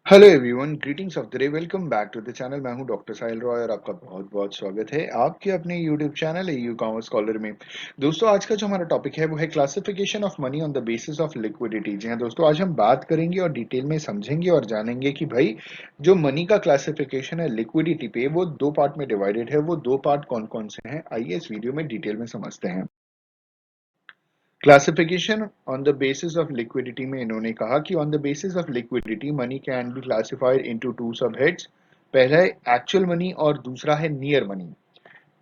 Hello everyone, greetings of the day. Welcome back to the channel. मैं हूं doctor साहिल रॉय और आपका बहुत बहुत स्वागत है आपके अपने YouTube channel you commerce scholar में। दोस्तों, आज का जो हमारा टॉपिक है वो है classification of money on the basis of liquidity. जी हां दोस्तों, आज हम बात करेंगे और डिटेल में समझेंगे और जानेंगे कि भाई जो मनी का क्लासिफिकेशन है लिक्विडिटी पे, वो दो पार्ट में डिवाइडेड है। वो दो पार्ट कौन कौन से हैं, आइए इस वीडियो में डिटेल में समझते हैं। Classification on the basis of liquidity में इन्होंने कहा कि on the basis of liquidity money can be classified into two सब हेड्स। पहला है एक्चुअल मनी और दूसरा है नियर मनी।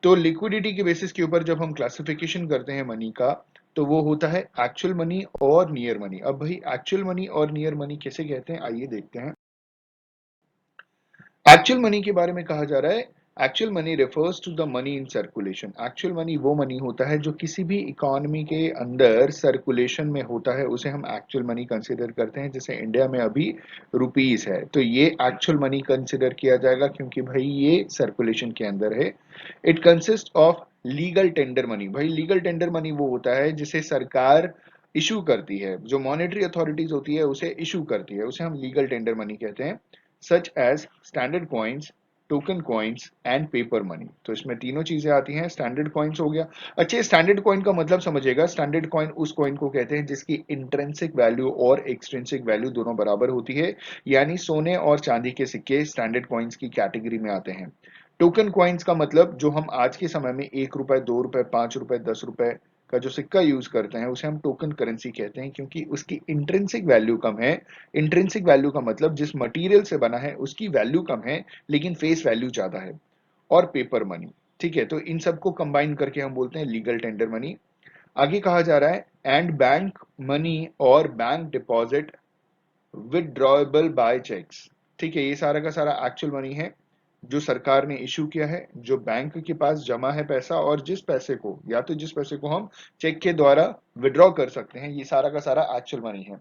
तो लिक्विडिटी के बेसिस के ऊपर जब हम क्लासिफिकेशन करते हैं मनी का, तो वो होता है एक्चुअल मनी और नियर मनी। अब भाई एक्चुअल मनी और नियर मनी किसे कहते हैं, आइए देखते हैं। एक्चुअल मनी के बारे में कहा जा रहा है, actual money refers to the money in circulation. Actual money वो मनी होता है जो किसी भी इकोनॉमी के अंदर सर्कुलेशन में होता है, उसे हम एक्चुअल मनी कंसीडर करते हैं। जैसे इंडिया में अभी रुपीस है, तो ये एक्चुअल मनी कंसीडर किया जाएगा क्योंकि भाई ये सर्कुलेशन के अंदर है। It consist of legal tender money. भाई लीगल टेंडर मनी वो होता है जिसे सरकार इशू करती है, जो मॉनेटरी अथॉरिटीज होती है उसे इशू करती है, उसे हम लीगल टेंडर मनी कहते हैं। Such as standard coins, token coins and paper money. तो इसमें तीनों चीजें आती हैं। स्टैंडर्ड कॉइन्स हो गया। अच्छा, स्टैंडर्ड कॉइन का मतलब समझिएगा। स्टैंडर्ड कॉइन उस कॉइन को कहते हैं जिसकी इंट्रिंसिक वैल्यू और एक्सट्रिंसिक वैल्यू दोनों बराबर होती है, यानी सोने और चांदी के सिक्के स्टैंडर्ड कॉइन्स की कैटेगरी में आते हैं। टोकन कॉइन्स का मतलब जो हम आज के समय में 1 रुपए, 2 रुपए, 5 रुपए, 10 रुपए का जो सिक्का यूज करते हैं उसे हम टोकन करेंसी कहते हैं, क्योंकि उसकी इंट्रिंसिक वैल्यू कम है। इंट्रिंसिक वैल्यू का मतलब जिस मटेरियल से बना है उसकी वैल्यू कम है लेकिन फेस वैल्यू ज्यादा है। और पेपर मनी, ठीक है, तो इन सबको कंबाइन करके हम बोलते हैं लीगल टेंडर मनी। आगे कहा जा रहा है एंड बैंक मनी और bank deposit withdrawable by cheques. ठीक है, ये सारा का सारा एक्चुअल मनी है जो सरकार ने इशू किया है, जो बैंक के पास जमा है पैसा, और जिस पैसे को या तो जिस पैसे को हम चेक के द्वारा विड्रॉ कर सकते हैं, ये सारा का सारा एक्चुअल मनी है।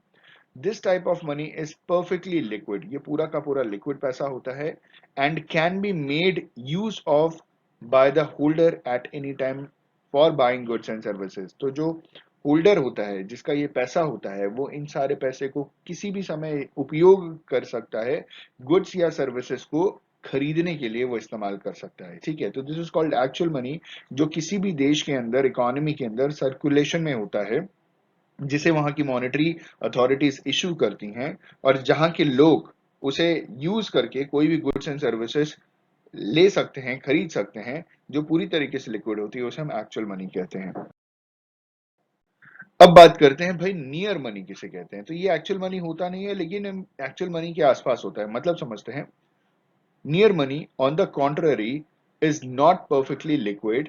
This type of money is perfectly liquid. ये पूरा का पूरा लिक्विड पैसा होता है and can be made use of by the holder at any time for buying goods and services. तो जो होल्डर होता है, जिसका ये पैसा होता है, वो इन सारे पैसे को किसी भी समय उपयोग कर सकता है, गुड्स या सर्विसेज को खरीदने के लिए वो इस्तेमाल कर सकता है। ठीक है, तो this is called actual money, जो किसी भी देश के अंदर, इकोनॉमी के अंदर सर्कुलेशन में होता है, जिसे वहां की मॉनेटरी अथॉरिटीज इशू करती हैं, और जहां के लोग उसे यूज करके कोई भी गुड्स एंड सर्विसेज ले सकते हैं, खरीद सकते हैं, जो पूरी तरीके से लिक्विड होती है, उसे हम एक्चुअल मनी कहते हैं। अब बात करते हैं भाई नियर मनी किसे कहते हैं। तो ये एक्चुअल मनी होता नहीं है लेकिन एक्चुअल मनी के आसपास होता है। मतलब समझते हैं। Near money on the contrary is not perfectly liquid.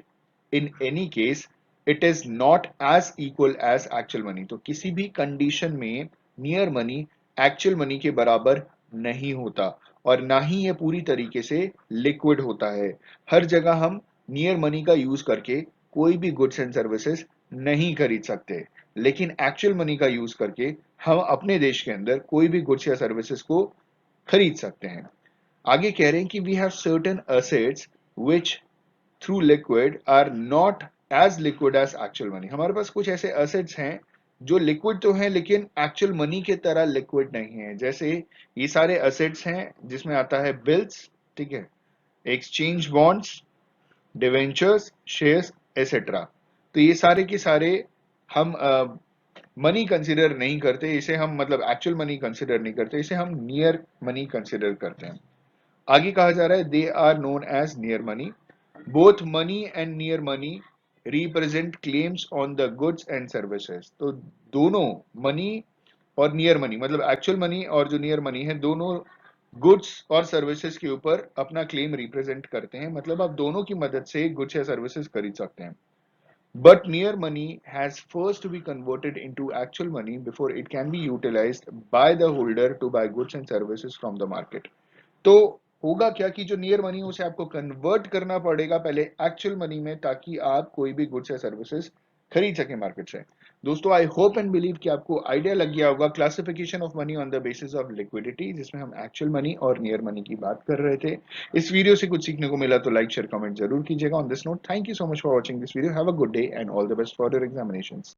In any case it is not as equal as actual money. तो किसी भी कंडीशन में नियर मनी एक्चुअल मनी के बराबर नहीं होता, और ना ही ये पूरी तरीके से लिक्विड होता है। हर जगह हम नियर मनी का यूज करके कोई भी गुड्स एंड सर्विसेज नहीं खरीद सकते, लेकिन एक्चुअल मनी का यूज करके हम अपने देश के अंदर कोई भी गुड्स या सर्विसेज को खरीद सकते हैं। आगे कह रहे हैं कि we have certain assets which though liquid are not as liquid as actual money. हमारे पास कुछ ऐसे एसेट्स हैं जो लिक्विड तो हैं लेकिन एक्चुअल मनी के तरह लिक्विड नहीं है। जैसे ये सारे एसेट्स हैं जिसमें आता है बिल्स, ठीक है, exchange bonds, debentures, shares, etcetera. तो ये सारे के सारे हम मनी कंसिडर नहीं करते, इसे हम मतलब एक्चुअल मनी कंसिडर नहीं करते, इसे हम नियर मनी कंसिडर करते हैं। आगे कहा जा रहा है they are known as near money. Both money and near money represent claims on the goods and services. तो दोनों मनी और नियर मनी, मतलब एक्चुअल मनी और जो नियर मनी है, दोनों गुड्स और सर्विसेज के ऊपर अपना क्लेम रिप्रेजेंट करते हैं। मतलब आप दोनों की मदद से गुड्स या सर्विसेज खरीद सकते हैं। But near money has first to be converted into actual money before it can be utilized by the holder to buy goods and services from the market. तो होगा क्या कि जो नियर मनी है उसे आपको कन्वर्ट करना पड़ेगा पहले एक्चुअल मनी में, ताकि आप कोई भी गुड्स या सर्विसेज खरीद सके मार्केट से। दोस्तों, आई होप एंड बिलीव कि आपको आइडिया लग गया होगा classification of money on the basis of liquidity, जिसमें हम एक्चुअल मनी और नियर मनी की बात कर रहे थे। इस वीडियो से कुछ सीखने को मिला तो लाइक शेयर कमेंट जरूर कीजिएगा। On this note, thank you so much for watching this video. Have a good day and all the best for your examinations.